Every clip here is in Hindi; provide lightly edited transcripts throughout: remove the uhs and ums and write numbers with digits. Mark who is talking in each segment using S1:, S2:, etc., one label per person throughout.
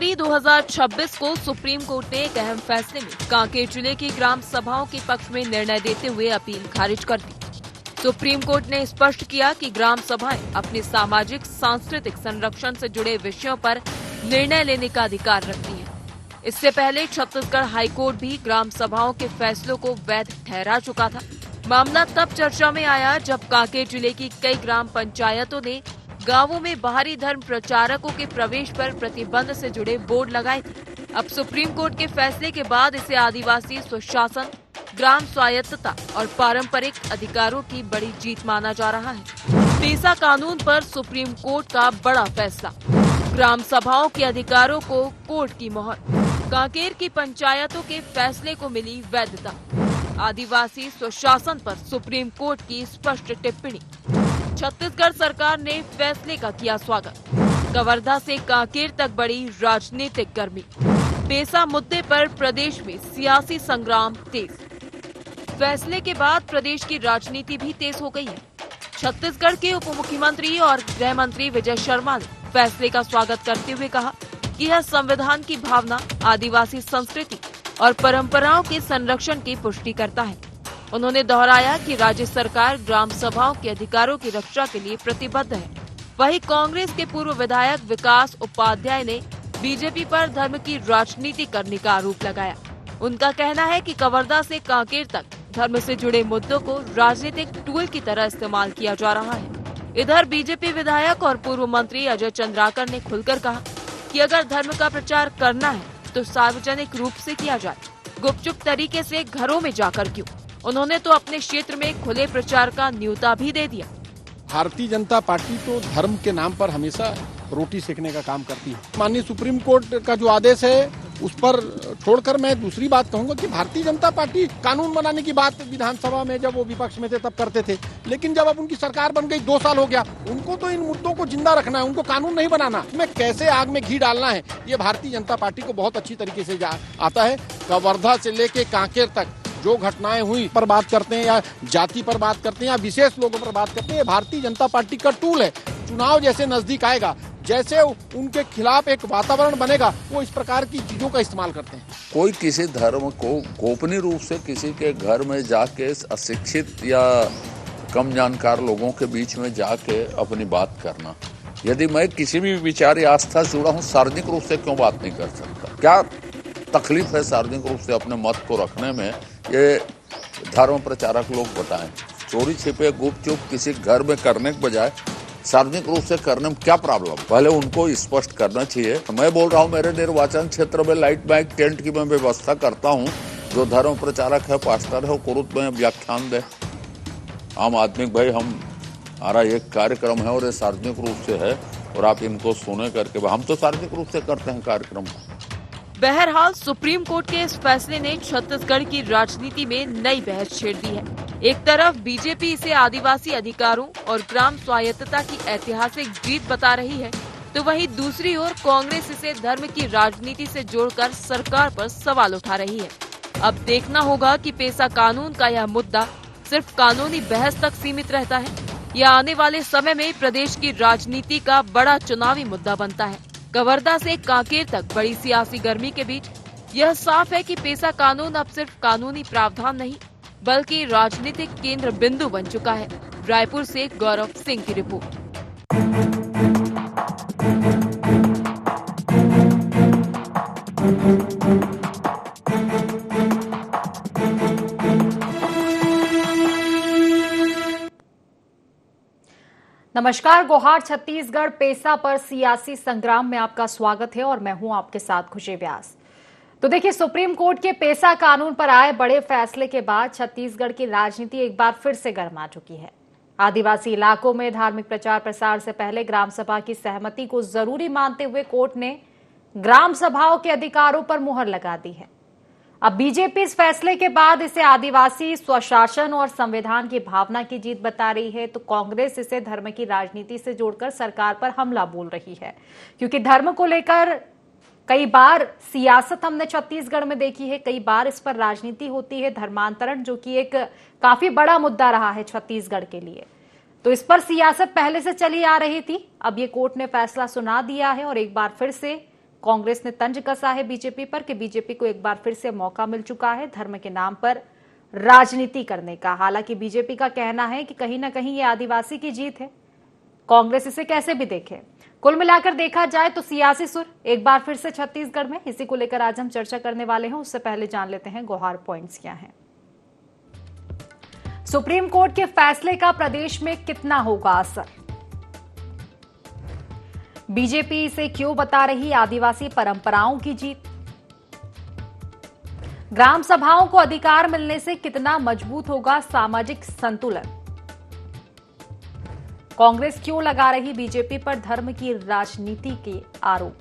S1: जनवरी 2026 को सुप्रीम कोर्ट ने एक अहम फैसले में कांकेर जिले की ग्राम सभाओं के पक्ष में निर्णय देते हुए अपील खारिज कर दी। सुप्रीम कोर्ट ने स्पष्ट किया कि ग्राम सभाएं अपने सामाजिक सांस्कृतिक संरक्षण से जुड़े विषयों पर निर्णय लेने का अधिकार रखती हैं। इससे पहले छत्तीसगढ़ हाईकोर्ट भी ग्राम सभाओं के फैसलों को वैध ठहरा चुका था। मामला तब चर्चा में आया जब कांकेर जिले की कई ग्राम पंचायतों ने गांवों में बाहरी धर्म प्रचारकों के प्रवेश पर प्रतिबंध से जुड़े बोर्ड लगाए थे। अब सुप्रीम कोर्ट के फैसले के बाद इसे आदिवासी स्वशासन, ग्राम स्वायत्तता और पारंपरिक अधिकारों की बड़ी जीत माना जा रहा है। पेसा कानून पर सुप्रीम कोर्ट का बड़ा फैसला, ग्राम सभाओं के अधिकारों को कोर्ट की मोहर, कांकेर की पंचायतों के फैसले को मिली वैधता, आदिवासी स्वशासन पर सुप्रीम कोर्ट की स्पष्ट टिप्पणी। छत्तीसगढ़ सरकार ने फैसले का किया स्वागत। कवर्धा से कांकेर तक बढ़ी राजनीतिक गर्मी। पेसा मुद्दे पर प्रदेश में सियासी संग्राम तेज। फैसले के बाद प्रदेश की राजनीति भी तेज हो गई है। छत्तीसगढ़ के उप मुख्यमंत्री और गृह मंत्री विजय शर्मा ने फैसले का स्वागत करते हुए कहा कि यह संविधान की भावना, आदिवासी संस्कृति और परंपराओं के संरक्षण की पुष्टि करता है। उन्होंने दोहराया कि राज्य सरकार ग्राम सभाओं के अधिकारों की रक्षा के लिए प्रतिबद्ध है। वहीं कांग्रेस के पूर्व विधायक विकास उपाध्याय ने बीजेपी पर धर्म की राजनीति करने का आरोप लगाया। उनका कहना है कि कवर्धा से कांकेर तक धर्म से जुड़े मुद्दों को राजनीतिक टूल की तरह इस्तेमाल किया जा रहा है। इधर बीजेपी विधायक और पूर्व मंत्री अजय चंद्राकर ने खुलकर कहा कि अगर धर्म का प्रचार करना है तो सार्वजनिक रूप से किया जाए, गुपचुप तरीके से घरों में जाकर क्यों। उन्होंने तो अपने क्षेत्र में खुले प्रचार का न्योता भी दे दिया।
S2: भारतीय जनता पार्टी तो धर्म के नाम पर हमेशा रोटी सेकने का काम करती है। माननीय सुप्रीम कोर्ट का जो आदेश है उस पर छोड़कर मैं दूसरी बात कहूंगा कि भारतीय जनता पार्टी कानून बनाने की बात विधानसभा में जब वो विपक्ष में थे तब करते थे, लेकिन जब अब उनकी सरकार बन गई 2 साल हो गया, उनको तो इन मुद्दों को जिंदा रखना है, उनको कानून नहीं बनाना। इसमें कैसे आग में घी डालना है ये भारतीय जनता पार्टी को बहुत अच्छी तरीके से आता है। कवर्धा से लेके कांकेर तक जो घटनाएं हुई पर बात करते हैं या जाति पर बात करते हैं या विशेष लोगों पर बात करते हैं, भारतीय जनता पार्टी का टूल है। चुनाव जैसे नजदीक आएगा, जैसे उनके खिलाफ एक वातावरण बनेगा, वो इस प्रकार की चीजों का इस्तेमाल करते हैं।
S3: कोई किसी धर्म को गोपनीय रूप से किसी के घर में जाके अशिक्षित या कम जानकार लोगों के बीच में जाके अपनी बात करना, यदि मैं किसी भी विचार या आस्था से जुड़ा हूँ, सार्वजनिक रूप से क्यों बात नहीं कर सकता? क्या तकलीफ है सार्वजनिक रूप से अपने मत को रखने में? ये धर्म प्रचारक लोग बताएं। चोरी छिपे गुपचुप किसी घर में करने के बजाय सार्वजनिक रूप से करने में क्या प्रॉब्लम? पहले उनको स्पष्ट करना चाहिए। मैं बोल रहा हूँ मेरे निर्वाचन क्षेत्र में लाइट माइक टेंट की मैं व्यवस्था करता हूँ। जो धर्म प्रचारक है, पास्टर है, कुरुत में व्याख्यान दे। आम आदमी भाई हमारा एक कार्यक्रम है और ये सार्वजनिक रूप से है और आप इनको सुने करके, हम तो सार्वजनिक रूप से करते हैं कार्यक्रम।
S1: बहरहाल सुप्रीम कोर्ट के इस फैसले ने छत्तीसगढ़ की राजनीति में नई बहस छेड़ दी है। एक तरफ बीजेपी इसे आदिवासी अधिकारों और ग्राम स्वायत्तता की ऐतिहासिक जीत बता रही है, तो वहीं दूसरी ओर कांग्रेस इसे धर्म की राजनीति से जोड़कर सरकार पर सवाल उठा रही है। अब देखना होगा कि पेसा कानून का यह मुद्दा सिर्फ कानूनी बहस तक सीमित रहता है या आने वाले समय में प्रदेश की राजनीति का बड़ा चुनावी मुद्दा बनता है। कवर्धा से कांकेर तक बड़ी सियासी गर्मी के बीच यह साफ है कि पेसा कानून अब सिर्फ कानूनी प्रावधान नहीं बल्कि राजनीतिक केंद्र बिंदु बन चुका है। रायपुर से गौरव सिंह की रिपोर्ट।
S4: नमस्कार, गोहार छत्तीसगढ़ पेसा पर सियासी संग्राम में आपका स्वागत है और मैं हूं आपके साथ खुशी व्यास। तो देखिए, सुप्रीम कोर्ट के पेसा कानून पर आए बड़े फैसले के बाद छत्तीसगढ़ की राजनीति एक बार फिर से गर्मा चुकी है। आदिवासी इलाकों में धार्मिक प्रचार प्रसार से पहले ग्राम सभा की सहमति को जरूरी मानते हुए कोर्ट ने ग्राम सभाओं के अधिकारों पर मुहर लगा दी है। अब बीजेपी इस फैसले के बाद इसे आदिवासी स्वशासन और संविधान की भावना की जीत बता रही है, तो कांग्रेस इसे धर्म की राजनीति से जोड़कर सरकार पर हमला बोल रही है। क्योंकि धर्म को लेकर कई बार सियासत हमने छत्तीसगढ़ में देखी है, कई बार इस पर राजनीति होती है, धर्मांतरण जो कि एक काफी बड़ा मुद्दा रहा है छत्तीसगढ़ के लिए। तो इस पर सियासत पहले से चली आ रही थी। अब ये कोर्ट ने फैसला सुना दिया है और एक बार फिर से कांग्रेस ने तंज कसा है बीजेपी पर कि बीजेपी को एक बार फिर से मौका मिल चुका है धर्म के नाम पर राजनीति करने का। हालांकि बीजेपी का कहना है कि कहीं ना कहीं ये आदिवासी की जीत है, कांग्रेस इसे कैसे भी देखे। कुल मिलाकर देखा जाए तो सियासी सुर एक बार फिर से छत्तीसगढ़ में, इसी को लेकर आज हम चर्चा करने वाले हैं। उससे पहले जान लेते हैं गुहार पॉइंट्स क्या हैं। सुप्रीम कोर्ट के फैसले का प्रदेश में कितना होगा असर? बीजेपी इसे क्यों बता रही आदिवासी परंपराओं की जीत? ग्राम सभाओं को अधिकार मिलने से कितना मजबूत होगा सामाजिक संतुलन? कांग्रेस क्यों लगा रही बीजेपी पर धर्म की राजनीति के आरोप?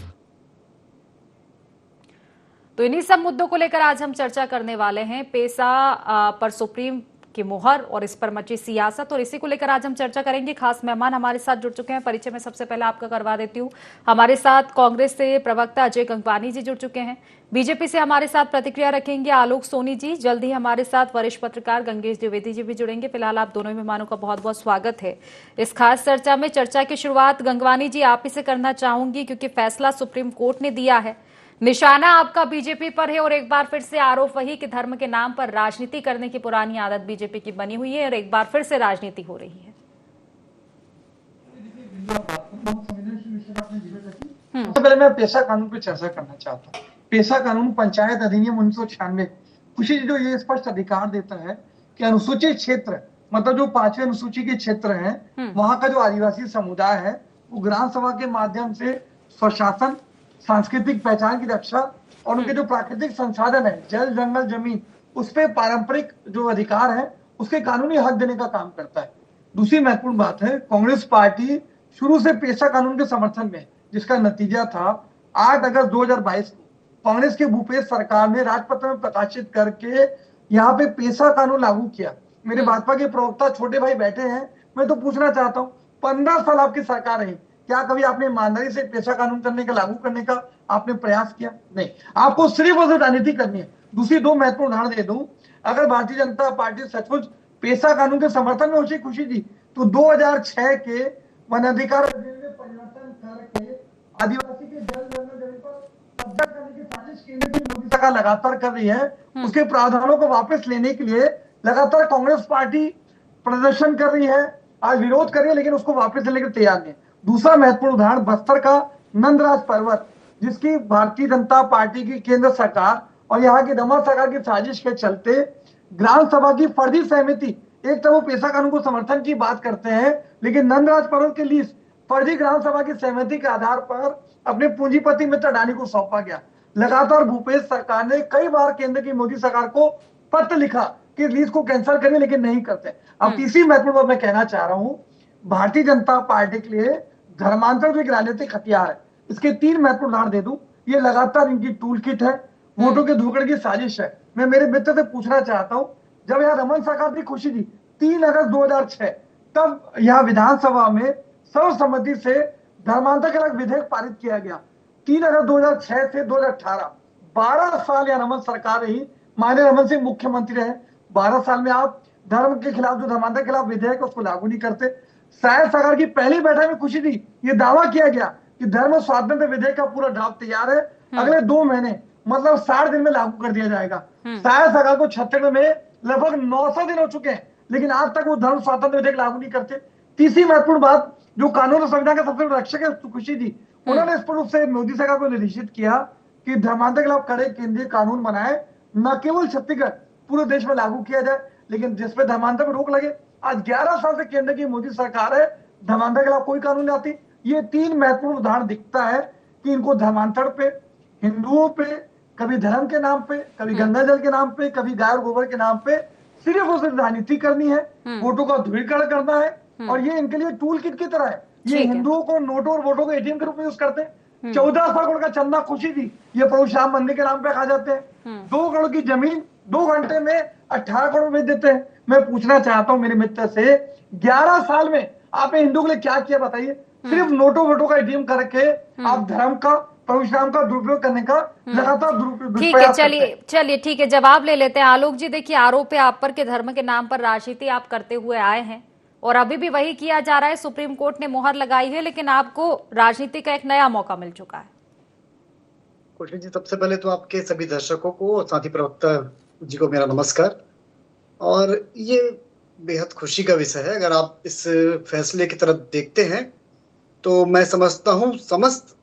S4: तो इन्हीं सब मुद्दों को लेकर आज हम चर्चा करने वाले हैं। पेसा पर सुप्रीम की मुहर और इस पर मची सियासत, और इसी को लेकर आज हम चर्चा करेंगे। खास मेहमान हमारे साथ जुड़ चुके हैं, परिचय में सबसे पहले आपका करवा देती हूँ। हमारे साथ कांग्रेस से प्रवक्ता अजय गंगवानी जी जुड़ चुके हैं। बीजेपी से हमारे साथ प्रतिक्रिया रखेंगे आलोक सोनी जी। जल्द ही हमारे साथ वरिष्ठ पत्रकार गंगेश द्विवेदी जी भी जुड़ेंगे। फिलहाल आप दोनों मेहमानों का बहुत बहुत स्वागत है इस खास चर्चा में। चर्चा की शुरुआत गंगवानी जी आप ही से करना चाहूंगी, क्योंकि फैसला सुप्रीम कोर्ट ने दिया है, निशाना आपका बीजेपी पर है और एक बार फिर से आरोप वही कि धर्म के नाम पर राजनीति करने की पुरानी आदत बीजेपी की बनी हुई है और एक बार फिर से राजनीति हो रही है।
S5: सबसे पहले मैं पेशा कानून पर चर्चा करना चाहता हूँ। पेशा कानून पंचायत अधिनियम 1996 खुशी जो ये स्पष्ट अधिकार देता है कि अनुसूचित क्षेत्र, मतलब जो 5वें अनुसूची के क्षेत्र हैं, वहां का जो आदिवासी समुदाय है वो ग्राम सभा के माध्यम से स्वशासन, सांस्कृतिक पहचान की रक्षा और उनके जो प्राकृतिक संसाधन है, जल, जंगल, जमीन, उस पे पारंपरिक जो अधिकार है उसके कानूनी हक देने का काम करता है। दूसरी महत्वपूर्ण बात है, कांग्रेस पार्टी शुरू से पेशा कानून के समर्थन में, जिसका नतीजा था 8 अगस्त 2022 को कांग्रेस के भूपेश सरकार ने राजपत्र में प्रकाशित करके यहाँ पे पेशा कानून लागू किया। मेरे भाजपा के प्रवक्ता छोटे भाई बैठे हैं, मैं तो पूछना चाहता हूँ, 15 साल आपकी सरकार रही, क्या कभी आपने ईमानदारी से पेशा कानून करने का, लागू करने का आपने प्रयास किया? नहीं, आपको सिर्फ और सिर्फ राजनीति करनी है। दूसरी दो महत्वपूर्ण उदाहरण दे दूं, अगर भारतीय जनता पार्टी सचमुच पेशा कानून के समर्थन में होती खुशी थी तो 2006 के वन अधिकार अधिनियम में परिवर्तन करके आदिवासी के जल, जंगल, जमीन पर कब्जा करने की साजिश केंद्र की मोदी सरकार लगातार कर रही है। उसके प्रावधानों को वापस लेने के लिए लगातार कांग्रेस पार्टी प्रदर्शन कर रही है, आज विरोध कर रही है, लेकिन उसको वापस लेने के तैयार नहीं। दूसरा महत्वपूर्ण उदाहरण बस्तर का नंदराज पर्वत, जिसकी भारतीय जनता पार्टी की केंद्र सरकार और यहाँ की दमन सरकार की साजिश के चलते ग्राम सभा की फर्जी सहमति, एक तो वो पेशा कानून को समर्थन की बात करते हैं, लेकिन नंदराज पर्वत के लीज फर्जी ग्राम सभा की सहमति के आधार पर अपने पूंजीपति मित्र अडानी को सौंपा गया। लगातार भूपेश सरकार ने कई बार केंद्र की मोदी सरकार को पत्र लिखा कि लीज को कैंसिल करें, लेकिन नहीं करते। अब तीसरी महत्वपूर्ण बात मैं कहना चाह रहा हूं, भारतीय जनता पार्टी के लिए धर्मांतरण जो एक राजनीतिक हथियार है, इसके 3 महत्वपूर्ण उदाहरण दे दूं। ये लगातार इनकी टूल किट है, वोटों के धोखाधड़ी की साजिश है। मैं मेरे मित्र से पूछना चाहता हूं, जब यहाँ रमन सरकार की खुशी थी 3 अगस्त 2006, तब यहाँ विधानसभा में सर्वसम्मति से धर्मांतरण के खिलाफ विधेयक पारित किया गया। 3 अगस्त 2006 से 2018 12 साल यहाँ रमन सरकार रही, माननीय रमन सिंह मुख्यमंत्री रहे। 12 साल में आप धर्म के खिलाफ, जो धर्मांतरण के खिलाफ विधेयक उसको लागू नहीं करते। शायद सरकार की पहली बैठक में खुशी थी, ये दावा किया गया कि धर्म स्वातंत्र विधेयक का पूरा ड्राफ्ट तैयार है, अगले 2 महीने मतलब 60 दिन में लागू कर दिया जाएगा। शायद सरकार को छत्तीसगढ़ में लगभग 900 दिन हो चुके हैं, लेकिन आज तक वो धर्म स्वातंत्र विधेयक लागू नहीं करते। तीसरी महत्वपूर्ण बात, जो कानून और संविधान का सबसे बड़ा रक्षक है खुशी थी, उन्होंने स्पष्ट रूप से मोदी सरकार को निर्देशित किया कि धर्मांतरण के खिलाफ कड़े केंद्रीय कानून बनाए, न केवल छत्तीसगढ़, पूरे देश में लागू किया जाए। लेकिन जिसपे धर्मांतरण पर रोक लगे, आज 11 साल से केंद्र की मोदी सरकार है, धर्मांतरण के खिलाफ कोई कानून नहीं आती। ये 3 महत्वपूर्ण उदाहरण दिखता है कि इनको धर्मांतरण पे, हिंदुओं पे, कभी धर्म के नाम पे, कभी गंगा जल के नाम पे, कभी गाय और गोबर के नाम पे सिर्फ और सिर्फ राजनीति करनी है, वोटों का ध्रुवीकरण करना है, और ये इनके लिए टूल किट की तरह है। ये हिंदुओं को नोटों और वोटों को एटीएम के रूप में यूज करते हैं। 14 करोड़ का चंदा खुशी थी, ये प्रभु श्याम मंदिर के नाम पे खा जाते हैं। 2 करोड़ की जमीन 2 घंटे में 18 करोड़ बेच देते हैं। मैं पूछना चाहता हूं मेरे मित्र से, 11 साल में आपने हिंदुओं के लिए क्या किया बताइए? सिर्फ नोटों वोटों का एटीएम करके आप धर्म का, परशुराम का दुरुपयोग करने का लगातार दुरुपयोग।
S4: ठीक है, चलिए ठीक है, जवाब ले लेते हैं। आलोक जी, देखिए आरोप है आप पर कि धर्म के नाम पर राजनीति आप करते हुए आए हैं और अभी भी वही किया जा रहा है। सुप्रीम कोर्ट ने मुहर लगाई है, लेकिन आपको राजनीति का एक नया मौका मिल चुका है।
S6: कुशल जी, सबसे पहले तो आपके सभी दर्शकों को और साथी प्रवक्ता जी को मेरा नमस्कार। और ये बेहद खुशी का विषय है। अगर आप इस फैसले की तरफ देखते हैं तो मैं समझता हूँ समस्त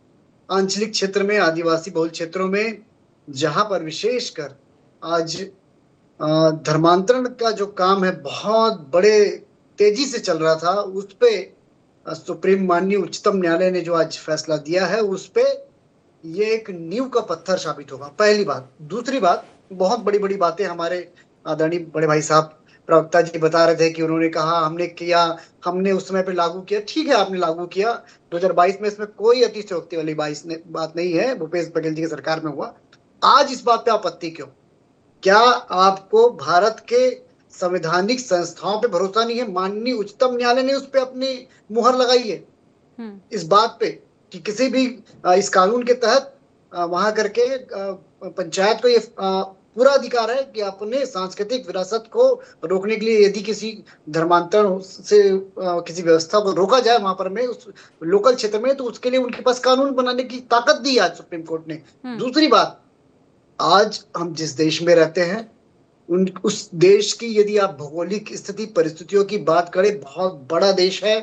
S6: आंचलिक क्षेत्र में, आदिवासी बहुल क्षेत्रों में, जहां पर विशेषकर आज धर्मांतरण का जो काम है बहुत बड़े तेजी से चल रहा था, उस पे सुप्रीम माननीय उच्चतम न्यायालय ने जो आज फैसला दिया है, उस पे ये एक नींव का पत्थर साबित होगा, पहली बात। दूसरी बात, बहुत बड़ी बड़ी बातें हमारे आदरणीय बड़े भाई साहब प्रवक्ता जी बता रहे थे कि उन्होंने कहा हमने किया, हमने उस समय पे लागू किया। ठीक है, आपने लागू किया 2022 में, इसमें कोई अतिशयोक्ति वाली बात नहीं है, भूपेश बघेल जी की सरकार में हुआ। आज इस बात पे आपत्ति क्यों? क्या आपको भारत के संवैधानिक संस्थाओं पे भरोसा नहीं है? माननीय उच्चतम न्यायालय ने उस पे अपनी मुहर लगाई है इस बात पे कि किसी भी इस कानून के तहत वहां करके पंचायत को ये पूरा अधिकार है कि अपने सांस्कृतिक विरासत को रोकने के लिए यदि किसी धर्मांतरण से किसी व्यवस्था को रोका जाए वहां पर में उस लोकल क्षेत्र में, तो उसके लिए उनके पास कानून बनाने की ताकत दी आज सुप्रीम कोर्ट ने। दूसरी बात, आज हम जिस देश में रहते हैं उस देश की यदि आप भौगोलिक स्थिति परिस्थितियों की बात करें, बहुत बड़ा देश है।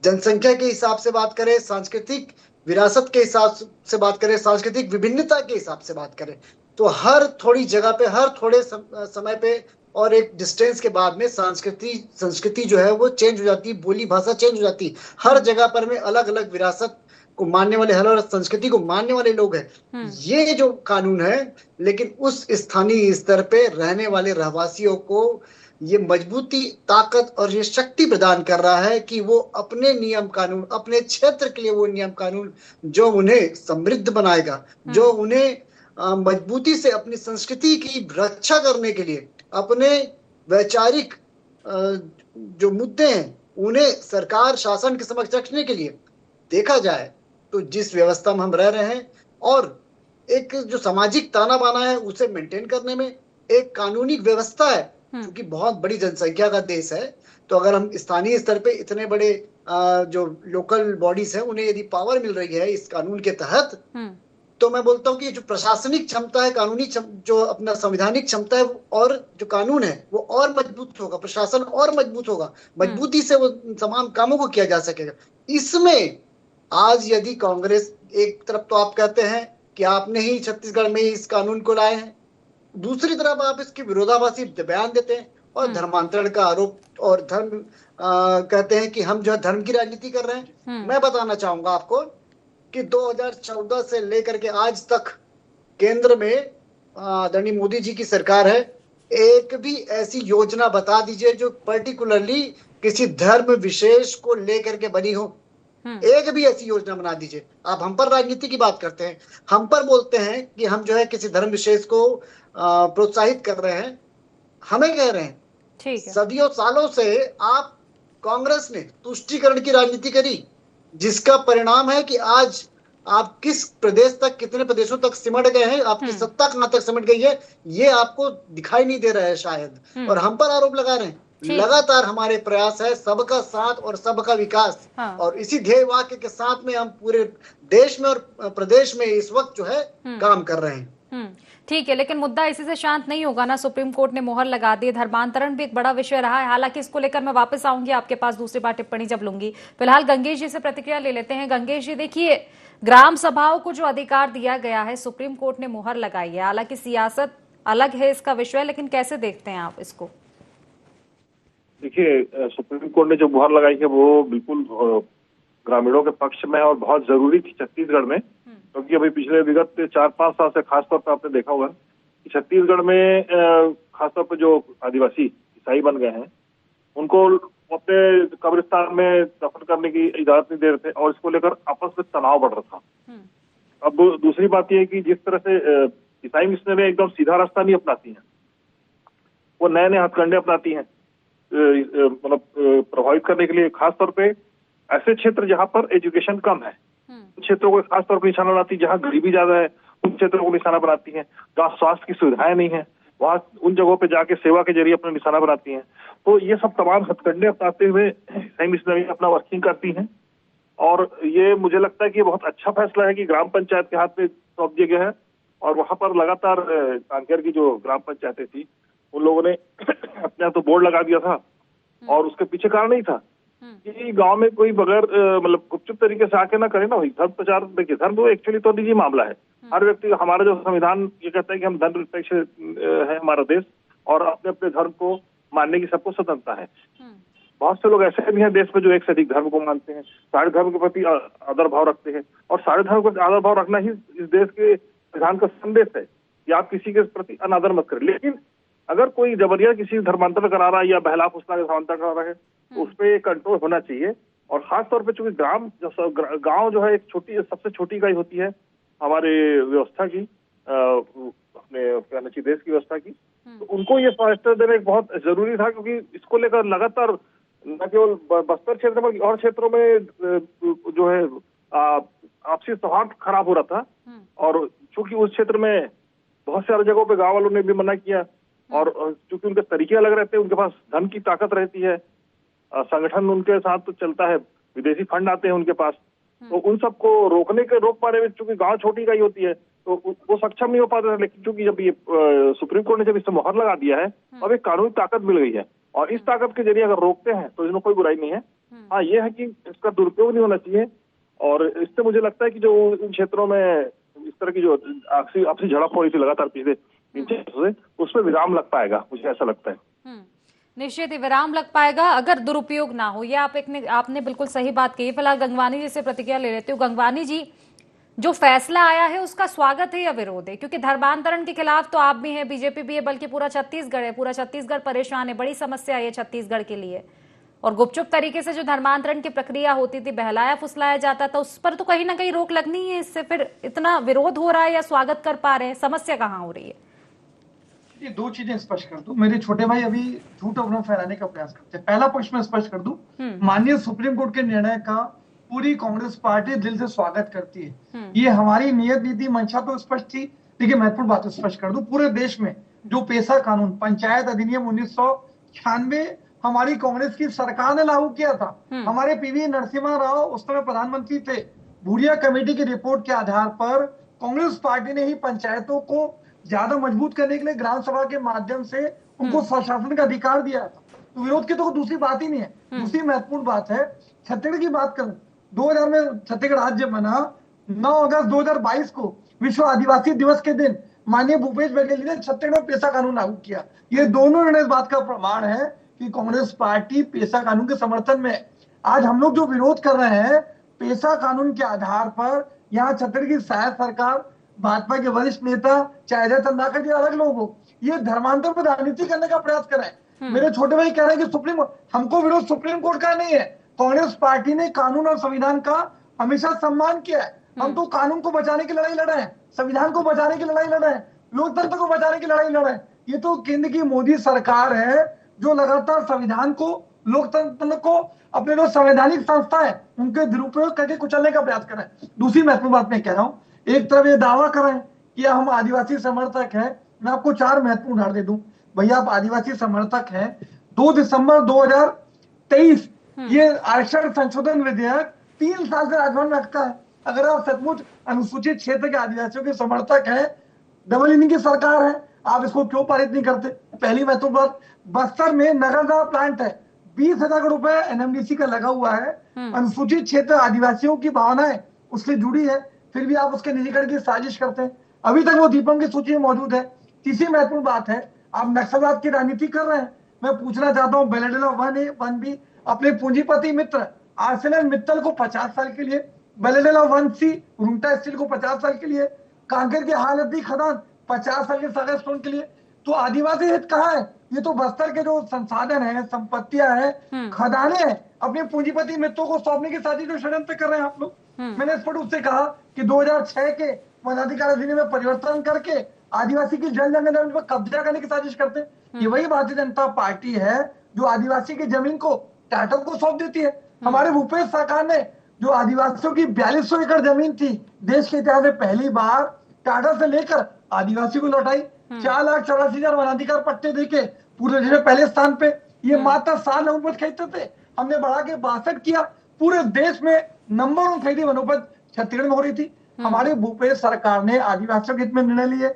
S6: जनसंख्या के हिसाब से बात करें, सांस्कृतिक विरासत के हिसाब से बात करें, सांस्कृतिक विभिन्नता के हिसाब से बात करें, तो हर थोड़ी जगह पे, हर थोड़े समय पे और एक डिस्टेंस के बाद में संस्कृति जो है वो चेंज हो जाती है, बोली भाषा चेंज हो जाती है। हर जगह पर में अलग अलग विरासत को मानने वाले, हर संस्कृति को मानने वाले लोग हैं। ये जो कानून है, लेकिन उस स्थानीय स्तर पे रहने वाले रहवासियों को ये मजबूती, ताकत और ये शक्ति प्रदान कर रहा है कि वो अपने नियम कानून, अपने क्षेत्र के लिए वो नियम कानून जो उन्हें समृद्ध बनाएगा, जो उन्हें मजबूती से अपनी संस्कृति की रक्षा करने के लिए, अपने वैचारिक जो मुद्दे हैं उन्हें सरकार शासन के समक्ष रखने के लिए, देखा जाए तो जिस व्यवस्था में हम रह रहे हैं और एक जो सामाजिक ताना बाना है उसे मेंटेन करने में, एक कानूनी व्यवस्था है क्योंकि बहुत बड़ी जनसंख्या का देश है, तो अगर हम स्थानीय स्तर पे इतने बड़े जो लोकल बॉडीज हैं उन्हें यदि पावर मिल रही है इस कानून के तहत, तो मैं बोलता हूँ कि जो प्रशासनिक क्षमता है, कानूनी जो अपना संवैधानिक क्षमता है और जो कानून है वो और मजबूत होगा, प्रशासन और मजबूत होगा, मजबूती से वो तमाम कामों को किया जा सकेगा। इसमें आज यदि कांग्रेस, एक तरफ तो आप कहते हैं कि आपने ही छत्तीसगढ़ में इस कानून को लाए हैं, दूसरी तरफ आप इसके विरोधाभासी बयान देते हैं और धर्मांतरण का आरोप और धर्म कहते हैं कि हम जो है धर्म की राजनीति कर रहे हैं। मैं बताना चाहूंगा आपको कि 2014 से लेकर के आज तक केंद्र में आदरणीय मोदी जी की सरकार है, एक भी ऐसी योजना बता दीजिए जो पर्टिकुलरली किसी धर्म विशेष को लेकर के बनी हो। एक भी ऐसी योजना बना दीजिए। आप हम पर राजनीति की बात करते हैं, हम पर बोलते हैं कि हम जो है किसी धर्म विशेष को प्रोत्साहित कर रहे हैं, हमें कह रहे हैं। ठीक है। सदियों सालों से आप कांग्रेस ने तुष्टीकरण की राजनीति करी, जिसका परिणाम है कि आज आप किस प्रदेश तक, कितने प्रदेशों तक सिमट गए हैं, आपकी सत्ता कहां तक सिमट गई है, ये आपको दिखाई नहीं दे रहा है शायद, और हम पर आरोप लगा रहे हैं। लगातार हमारे प्रयास है सबका साथ और सबका विकास, और इसी ध्येय वाक्य के साथ में हम पूरे देश में और प्रदेश में इस वक्त जो है काम कर रहे हैं।
S4: ठीक है, लेकिन मुद्दा इसी से शांत नहीं होगा ना। सुप्रीम कोर्ट ने मोहर लगा दी, धर्मांतरण भी एक बड़ा विषय रहा है, हालांकि इसको लेकर मैं वापस आऊंगी आपके पास, दूसरी बार टिप्पणी जब लूंगी। फिलहाल गंगेश जी से प्रतिक्रिया ले लेते हैं। गंगेश जी, देखिए, ग्राम सभाओं को जो अधिकार दिया गया है, सुप्रीम कोर्ट ने मोहर लगाई है, हालांकि सियासत अलग है इसका विषय, लेकिन कैसे देखते हैं आप इसको?
S7: देखिए, सुप्रीम कोर्ट ने जो मुहर लगाई है वो बिल्कुल ग्रामीणों के पक्ष में और बहुत जरूरी थी छत्तीसगढ़ में, क्योंकि अभी पिछले विगत 4-5 साल से खासतौर पर आपने देखा होगा कि छत्तीसगढ़ में खासतौर पर जो आदिवासी ईसाई बन गए हैं उनको अपने कब्रिस्तान में दफन करने की इजाजत नहीं दे रहे थे और इसको लेकर आपस में तनाव बढ़ रहा था। अब दूसरी बात यह है कि जिस तरह से ईसाई मिशनरी एकदम सीधा रास्ता नहीं अपनाती हैं, वो नए नए हथकंडे अपनाती हैं मतलब प्रभावित करने के लिए, खासतौर पे ऐसे क्षेत्र जहां पर एजुकेशन कम है उन क्षेत्रों को खासतौर पर निशाना बनाती है, जहां गरीबी ज्यादा है उन क्षेत्रों को निशाना बनाती है, जहां स्वास्थ्य की सुविधाएं नहीं है वहां उन जगहों पे जाके सेवा के जरिए अपना निशाना बनाती हैं। तो ये सब तमाम हथकंडे अपनाते हुए ईसाई मिशनरी अपना वर्किंग करती हैं और ये मुझे लगता है कि ये बहुत अच्छा फैसला है कि ग्राम पंचायत के हाथ में सौंप दिया गया है। और वहां पर लगातार कांकेर की जो ग्राम पंचायतें थी उन लोगों ने अपने यहाँ तो बोर्ड लगा दिया था और उसके पीछे कारण ही था कि गांव में कोई बगैर मतलब गुपचुप तरीके से आके ना करे ना भाई धर्म प्रचार। देखिए धर्म तो एक्चुअली तो निजी मामला है। हर व्यक्ति, हमारा जो संविधान ये कहता है कि हम धर्म निरपेक्ष है हमारा देश और अपने अपने धर्म को मानने की सबको स्वतंत्रता है। बहुत से लोग ऐसे भी हैं देश में जो एक से अधिक धर्म को मानते हैं, सारे धर्म के प्रति आदर भाव रखते हैं और सारे धर्म को आदर भाव रखना ही इस देश के संविधान का संदेश है कि आप किसी के प्रति अनादर मत करें। लेकिन अगर कोई जबरिया किसी धर्मांतर करा रहा है या बहला फुसला के धर्मांतर करा रहा है तो उस पर कंट्रोल होना चाहिए। और खास तौर पे चूंकि गांव जो है एक सबसे छोटी इकाई होती है हमारे व्यवस्था की, अपने कहना चाहिए देश की व्यवस्था की, तो उनको ये स्पष्टता देना एक बहुत जरूरी था क्योंकि इसको लेकर लगातार न केवल बस्तर क्षेत्र में और क्षेत्रों में जो है आपसी सौहार्द खराब हो रहा था। और चूंकि उस क्षेत्र में बहुत सारी जगहों पे गांव वालों ने भी मना किया और चूंकि उनके तरीके अलग रहते हैं, उनके पास धन की ताकत रहती है, संगठन उनके साथ तो चलता है, विदेशी फंड आते हैं उनके पास, तो उन सबको रोक पाने में चूंकि गांव छोटी इकाई होती है तो वो सक्षम नहीं हो पाते थे। लेकिन चूंकि जब ये सुप्रीम कोर्ट ने जब इससे मुहर लगा दिया है अब एक कानूनी ताकत मिल गई है और इस ताकत के जरिए अगर रोकते हैं तो इसमें कोई बुराई नहीं है। हाँ, ये है कि इसका दुरुपयोग नहीं होना चाहिए और इससे मुझे लगता है कि जो इन क्षेत्रों में इस तरह की जो आपसी झड़प हो रही थी लगातार पिछले 3 से उसमें विराम लग पाएगा, मुझे ऐसा लगता है।
S4: निश्चित ही विराम लग पाएगा अगर दुरुपयोग ना हो। ये आपने बिल्कुल सही बात कही। फिलहाल गंगवानी जी से प्रतिक्रिया ले लेते हो। गंगवानी जी, जो फैसला आया है उसका स्वागत है या विरोध है? क्योंकि धर्मांतरण के खिलाफ तो आप भी हैं, बीजेपी भी है, बल्कि पूरा छत्तीसगढ़ है। पूरा छत्तीसगढ़ परेशान है, बड़ी समस्या है छत्तीसगढ़ के लिए। और गुपचुप तरीके से जो धर्मांतरण की प्रक्रिया होती थी, बहलाया फुसलाया जाता था, उस पर तो कहीं ना कहीं रोक लगनी है। इससे फिर इतना विरोध हो रहा है या स्वागत कर पा रहे हैं? समस्या कहाँ हो रही है?
S5: ये 2 चीजें स्पष्ट कर दूं। मेरे छोटे भाई अभी झूठ अफवाह फैलाने का प्रयास करते हैं। पहला पक्ष में स्पष्ट कर दूं, माननीय सुप्रीम कोर्ट के निर्णय का पूरी कांग्रेस पार्टी दिल से स्वागत करती है। ये हमारी नियत नीति मंशा तो स्पष्ट थी, लेकिन महत्वपूर्ण बात स्पष्ट कर दूं, पूरे देश में जो पेशा कानून पंचायत अधिनियम 1996 हमारी कांग्रेस की सरकार ने लागू किया था। हमारे पीवी नरसिम्हा राव उस समय प्रधानमंत्री थे। भूरिया कमेटी की रिपोर्ट के आधार पर कांग्रेस पार्टी ने ही पंचायतों को ज्यादा मजबूत करने के लिए ग्राम सभा के माध्यम से उनको स्वशासन का अधिकार दिया था। तो विरोध की तो दूसरी बात ही नहीं है। दूसरी महत्वपूर्ण बात है, छत्तीसगढ़ की बात करूं, 2000 में छत्तीसगढ़ राज्य बना। 9 अगस्त 2022 को विश्व आदिवासी दिवस के दिन माननीय भूपेश बघेल जी ने छत्तीसगढ़ में पेशा कानून लागू किया। ये दोनों निर्णय इस बात का प्रमाण है कि कांग्रेस पार्टी पेशा कानून के समर्थन में। आज हम लोग जो विरोध कर रहे हैं पेशा कानून के आधार पर, यहाँ छत्तीसगढ़ की शायद सरकार, भाजपा के वरिष्ठ नेता चाहे अजय चंद्राकर जी अलग लोग हो, ये धर्मांतर पर राजनीति करने का प्रयास कर रहे हैं। मेरे छोटे भाई कह रहे हैं कि हमको विरोध सुप्रीम कोर्ट का नहीं है। कांग्रेस पार्टी ने कानून और संविधान का हमेशा सम्मान किया है। हम तो कानून को बचाने की लड़ाई लड़ रहे हैं, संविधान को बचाने की लड़ाई लड़ रहे हैं, लोकतंत्र को बचाने की लड़ाई लड़ रहे हैं। ये तो केंद्र की मोदी सरकार है जो लगातार संविधान को, लोकतंत्र को, अपने जो संवैधानिक संस्था है उनके दुरुपयोग करके कुचलने का प्रयास कर रहे हैं। दूसरी महत्वपूर्ण बात मैं कह रहा हूं, एक तरफ ये दावा कर रहे हैं कि हम आदिवासी समर्थक हैं। मैं आपको 4 महत्वपूर्ण उदाहरण दे दूं। भैया आप आदिवासी समर्थक हैं, 2 दिसंबर 2023 ये आरक्षण संशोधन विधेयक 3 साल से राजभवन में रखा है। अगर आप सचमुच अनुसूचित क्षेत्र के आदिवासियों के समर्थक हैं, डबल इंजन की सरकार है, आप इसको क्यों पारित नहीं करते? पहली महत्वपूर्ण बात, बस्तर में नगरदा प्लांट है, 20,000 करोड़ रुपए एनएमडीसी का लगा हुआ है। अनुसूचित क्षेत्र आदिवासियों की भावनाएं उससे जुड़ी है, फिर भी आप उसके निजीकरण की साजिश करते हैं। अभी तक वो दीपम की सूची में मौजूद है। तीसरी महत्वपूर्ण बात है, आप नक्सलवाद की राजनीति कर रहे हैं। मैं पूछना चाहता हूँ, बेलेडेला 1A 1B अपने पूंजीपति मित्र आर्सेनल मित्तल को 50 साल के लिए, बेलेडेला 1C रूंगटा स्टील को 50 साल के लिए, कांकेर के हालती खदान 50 साल के सागर स्टोन के लिए। तो आदिवासी हित कहाँ है? ये तो बस्तर के जो संसाधन है, संपत्तियां हैं, खदानें हैं, अपने पूंजीपति मित्रों को सौंपने की साजिश जो षड्यंत्र कर रहे हैं आप लोग। मैंने स्पष्ट रूप से कहा कि 2006 के वनाधिकार अधिनियम में परिवर्तन करके आदिवासी की जमीन पर कब्जा करने की साजिश करते हैं। ये वही भारतीय जनता पार्टी है जो आदिवासी की जमीन को टाटा को सौंप देती है। हमारे भूपेश सरकार ने जो आदिवासियों की 4200 एकड़ जमीन थी, देश के इतिहास में पहली बार टाटा से लेकर आदिवासी को लौटाई। 4,84,000 वनाधिकार पट्टे देके पूरे देश में पहले स्थान पे। ये मात्र 7 नवंबर खरीदते थे, हमने बढ़ा के 62 किया। पूरे देश में नंबर वन खरीदी वनोपज छत्तीसगढ़ में हो रही थी। हमारे भूपेश सरकार ने आदिवासियों के हित में निर्णय लिए,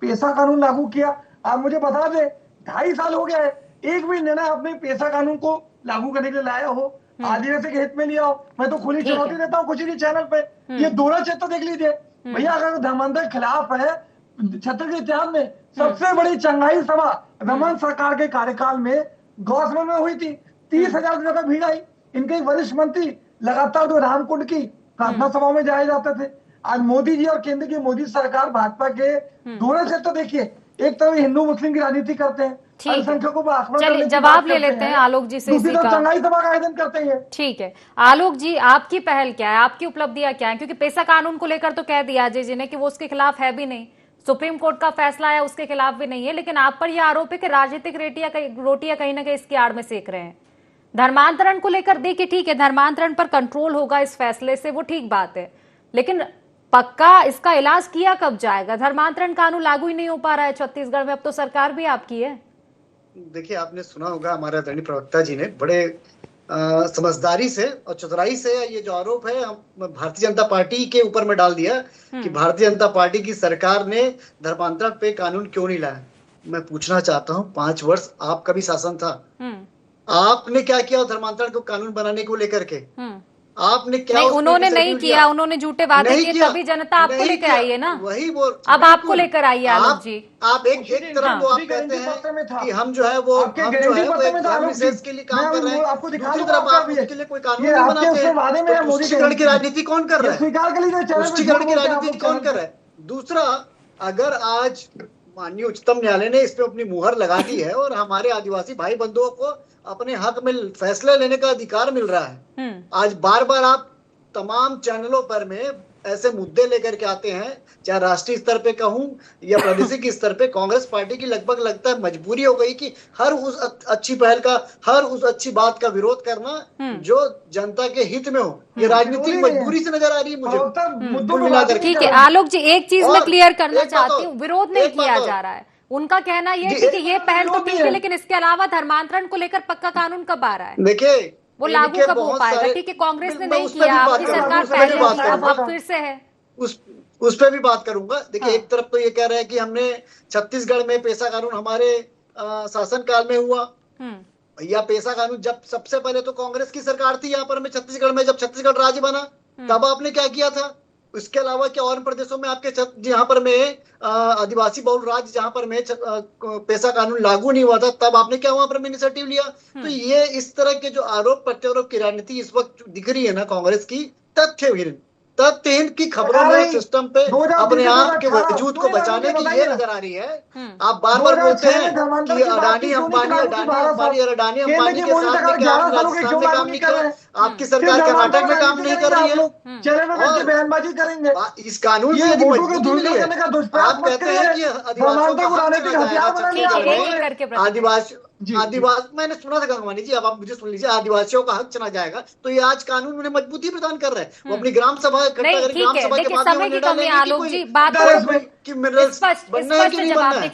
S5: पेशा कानून लागू किया। आप मुझे बता दें 2.5 साल हो गया है, एक भी निर्णय आपने पेशा कानून को लागू करने के लिए लाया हो, आदिवासी के हित में लिया हो। मैं तो खुली चुनौती देता हूँ कुछ ही चैनल पे, ये दोनों क्षेत्र देख लीजिए भैया। अगर धर्मांतर के खिलाफ है, छत्तीसगढ़ के इतिहास में सबसे बड़ी चंगाई सभा रमन सरकार के कार्यकाल में गौसमन में हुई थी। 30,000 से ज्यादा भीड़ आई। इनके वरिष्ठ मंत्री लगातार जो रामकुंड की प्रार्थना सभाओं में जाए जाते थे। आज मोदी जी और केंद्र की मोदी सरकार भाजपा के दोनों क्षेत्र देखिए, एक तरफ हिंदू मुस्लिम की राजनीति करते हैं, अल्पसंख्यकों पर आक्रमण करने की
S4: जवाब
S5: बात
S4: ले
S5: करते
S4: लेते हैं आलोक जी से
S5: दूसरी
S4: इसी
S5: तरफ
S4: का।
S5: चंगाई सभा का आयोजन करते हैं।
S4: ठीक है आलोक जी, आपकी पहल क्या है, आपकी उपलब्धियां क्या है? क्योंकि पेशा कानून को लेकर तो कह दिया अजय जी ने कि वो उसके खिलाफ है भी नहीं, सुप्रीम कोर्ट का फैसला है उसके खिलाफ भी नहीं है, लेकिन आप पर यह आरोप है कि राजनीतिक रोटियां कहीं ना कहीं इसकी आड़ में सेक रहे हैं। धर्मांतरण को लेकर देखिए, ठीक है धर्मांतरण पर कंट्रोल होगा इस फैसले से, वो ठीक बात है, लेकिन पक्का इसका इलाज किया कब जाएगा? धर्मांतरण कानून लागू ही नहीं हो पा रहा है छत्तीसगढ़ में, अब तो सरकार भी आपकी है।
S6: देखिए, आपने सुना होगा हमारे आदरणीय प्रवक्ता जी ने बड़े समझदारी से और चतुराई से ये जो आरोप है भारतीय जनता पार्टी के ऊपर में डाल दिया कि भारतीय जनता पार्टी की सरकार ने धर्मांतरण पे कानून क्यों नहीं लाया। मैं पूछना चाहता हूँ, 5 वर्ष आपका भी शासन था, आपने क्या किया धर्मांतरण को कानून बनाने को लेकर के? आपने क्या?
S4: नहीं, उन्होंने नहीं किया, उन्होंने झूठे वादे किए, तभी जनता आपको लेकर आई है ना।
S6: वही वो
S4: अब आपको लेकर आई है आलोक जी।
S6: आप एक तरफ वो आप कहते हैं कि हम जो है वो एक धर्म विशेष के लिए काम कर रहे हैं, दूसरी तरफ आप उसके लिए कोई कानून नहीं बनाते हैं। तुष्टीकरण की राजनीति कौन कर रहा है? तुष्टीकरण की राजनीति कौन कर रहा है? दूसरा, अगर आज माननीय उच्चतम न्यायालय ने इस पे अपनी मुहर लगा दी है और हमारे आदिवासी भाई बंधुओं को अपने हक में फैसला लेने का अधिकार मिल रहा है, आज बार बार आप तमाम चैनलों पर में ऐसे मुद्दे लेकर के आते हैं, चाहे राष्ट्रीय स्तर पे कहूं या प्रादेशिक स्तर पे, कांग्रेस पार्टी की लगभग लगता है मजबूरी हो गई कि हर उस अच्छी पहल का, हर उस अच्छी बात का विरोध करना जो जनता के हित में हो। ये राजनीतिक मजबूरी से नजर आ रही है मुझे।
S4: ठीक है आलोक जी, एक चीज मैं क्लियर करना चाहती हूँ, विरोध नहीं किया जा रहा है। उनका कहना यह है कि ये पहल तो ठीक है, लेकिन इसके अलावा धर्मांतरण को लेकर पक्का कानून कब आ रहा है?
S6: देखिए
S4: वो लागू कब हो पाएगा? ठीक है, कांग्रेस ने नहीं किया, आपकी सरकार पहले की, अब फिर से है।
S6: उस पे भी बात करूंगा। देखिए, एक तरफ तो ये कह रहे हैं कि हमने छत्तीसगढ़ में पेशा कानून हमारे शासन काल में हुआ। भैया, पेशा कानून जब सबसे पहले तो कांग्रेस की सरकार थी यहाँ पर में छत्तीसगढ़ में, जब छत्तीसगढ़ राज्य बना तब आपने क्या किया था? इसके अलावा क्या और प्रदेशों में आपके जहाँ पर में आदिवासी बहुल राज्य जहाँ पर में पेशा कानून लागू नहीं हुआ था, तब आपने क्या वहां पर में इनिशिएटिव लिया? तो ये इस तरह के जो आरोप प्रत्यारोप की राजनीति इस वक्त दिख रही है ना कांग्रेस की, तथ्यहीन की खबरों में सिस्टम पे अपने आप के वजूद को बचाने की ये नजर आ रही है। आप बार बार बोलते हैं कि अडानी अंबानी के साथ में क्या आप राजस्थान में काम नहीं कर रहे, आपकी सरकार कर्नाटक में काम नहीं कर रही है,
S5: बयानबाजी करेंगे
S6: इस कानून से यदि मजबूती मिली है। आप कहते हैं कि आदिवासी मैंने सुना था गंगवानी जी, अब आप मुझे सुन लीजिए, आदिवासियों का हक चला जाएगा, तो ये आज कानून उन्हें मजबूती प्रदान कर रहे हैं। वो अपनी ग्राम सभा
S4: देखिए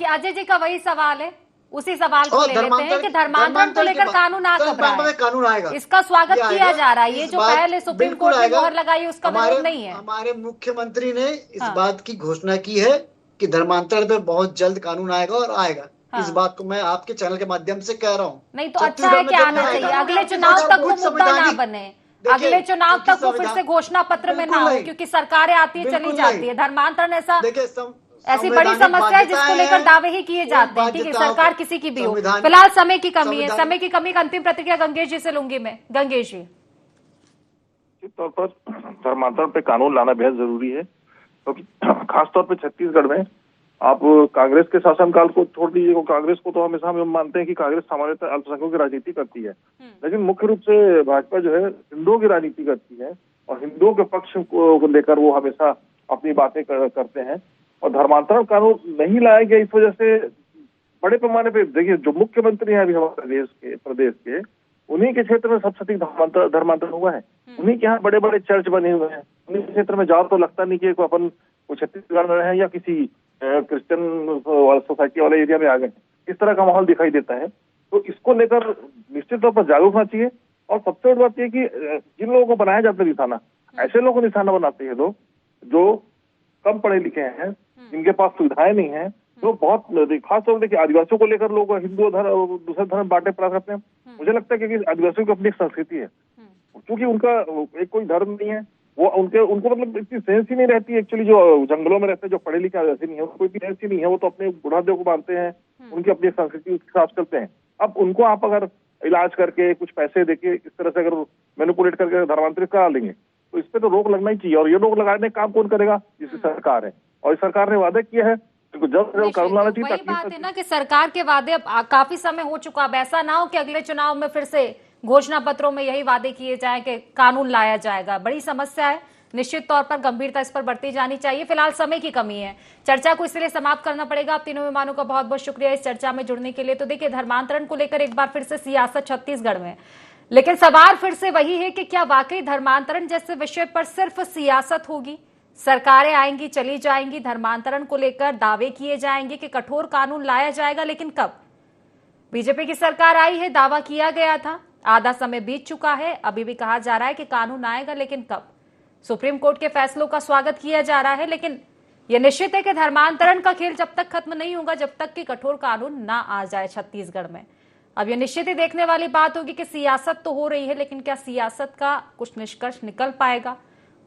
S4: अजय जी का वही सवाल है, उसी सवाल को ले लेते हैं कि धर्मांतरण को लेकर कानून आ कब रहा है?
S6: कानून आएगा,
S4: इसका स्वागत किया जा रहा है। ये जो पहले सुप्रीम कोर्ट ने मोहर लगाई उसका विरोध नहीं है।
S6: हमारे मुख्यमंत्री ने इस बात की घोषणा की है कि धर्मांतरण पे बहुत जल्द कानून आएगा और आएगा। इस बात को मैं आपके चैनल के माध्यम से कह रहा हूँ।
S4: नहीं तो अच्छा है कि आना चाहिए, अगले चुनाव तक वो मुद्दा ना बने, अगले चुनाव तक वो फिर से घोषणा पत्र में ना हो, क्योंकि सरकारें आती है चली जाती है। धर्मांतरण ऐसी बड़ी समस्या है जिसको लेकर दावे ही किए जाते हैं। ठीक है, सरकार किसी की भी हो। फिलहाल समय की कमी है, समय की कमी का अंतिम प्रतिक्रिया गंगेश जी से लूंगी मैं। गंगेश जी,
S7: निश्चित तौर पर धर्मांतरण पे कानून लाना बेहद जरूरी है, क्योंकि खासतौर पे छत्तीसगढ़ में आप कांग्रेस के शासनकाल को छोड़ दीजिए, कांग्रेस को तो हमेशा हम मानते हैं कि कांग्रेस सामान्यतः अल्पसंख्यकों की राजनीति करती है, लेकिन मुख्य रूप से भाजपा जो है हिंदुओं की राजनीति करती है और हिंदुओं के पक्ष को लेकर वो हमेशा अपनी बातें करते हैं। और धर्मांतरण कानून नहीं लाया गया इस वजह से बड़े पैमाने पे, देखिए जो मुख्यमंत्री हैं अभी हमारे प्रदेश के, उन्हीं के क्षेत्र में सबसे अधिक धर्मांतरण हुआ है। उन्हीं के यहाँ बड़े बड़े चर्च बने हुए हैं। उन्हीं के क्षेत्र में जाओ तो लगता नहीं कि अपन छत्तीसगढ़ में रहे या किसी क्रिश्चियन सोसाइटी वाले एरिया में आ गए, इस तरह का माहौल दिखाई देता है। तो इसको लेकर निश्चित तौर पर जागरूक होना चाहिए। और सबसे बड़ी बात यह कि जिन लोगों को बनाया जाता है निशाना, ऐसे लोगों को निशाना बनाते हैं लोग जो कम पढ़े लिखे हैं, जिनके पास सुविधाएं नहीं है, जो बहुत खासतौर से आदिवासियों को लेकर लोग हिंदू धर्म दूसरे धर्म बांटे पड़ा करते हैं। मुझे लगता है कि आदिवासियों की अपनी एक संस्कृति है, क्योंकि उनका एक कोई धर्म नहीं है, वो उनको मतलब इतनी सेंस ही नहीं रहती एक्चुअली। जो जंगलों में रहते हैं, जो पढ़े लिखे आदिवासी नहीं है, उनको इतनी सेंस ही नहीं है, वो तो अपने बुढ़ादेव को मानते हैं, उनकी अपनी संस्कृति उसके हिसाब चलते हैं। अब उनको आप अगर इलाज करके कुछ पैसे देके इस तरह से अगर मैनिपुलेट करके धर्मांतरित करा लेंगे तो इस पे तो रोक लगना ही चाहिए। और ये रोक लगाने का काम कौन करेगा? जिसकी सरकार है, और इस सरकार ने वादा किया है तो जल्द से जल्द कानून लाना चाहिए।
S4: वही बात है ना कि सरकार के वादे अब काफी समय हो चुका। अब ऐसा ना हो कि अगले चुनाव में फिर से घोषणा पत्रों में यही वादे किए जाएं कि कानून लाया जाएगा। बड़ी समस्या है, निश्चित तौर पर गंभीरता इस पर बढ़ती जानी चाहिए। फिलहाल समय की कमी है, चर्चा को इसलिए समाप्त करना पड़ेगा। आप तीनों मेहमानों का बहुत बहुत शुक्रिया इस चर्चा में जुड़ने के लिए। तो देखिए, धर्मांतरण को लेकर एक बार फिर से सियासत छत्तीसगढ़ में, लेकिन सवाल फिर से वही है कि क्या वाकई धर्मांतरण जैसे विषय पर सिर्फ सियासत होगी? सरकारें आएंगी चली जाएंगी, धर्मांतरण को लेकर दावे किए जाएंगे कि कठोर कानून लाया जाएगा, लेकिन कब? बीजेपी की सरकार आई है, दावा किया गया था, आधा समय बीत चुका है, अभी भी कहा जा रहा है कि कानून आएगा, लेकिन कब? सुप्रीम कोर्ट के फैसलों का स्वागत किया जा रहा है, लेकिन यह निश्चित है कि धर्मांतरण का खेल जब तक खत्म नहीं होगा, जब तक कि कठोर कानून ना आ जाए छत्तीसगढ़ में। अब यह निश्चित ही देखने वाली बात होगी कि सियासत तो हो रही है, लेकिन क्या सियासत का कुछ निष्कर्ष निकल पाएगा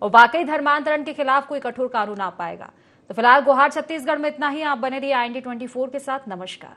S4: और वाकई धर्मांतरण के खिलाफ कोई कठोर कानून आ पाएगा? तो फिलहाल गुहार छत्तीसगढ़ में इतना ही। आप बने रहिए IND 24 के साथ। नमस्कार।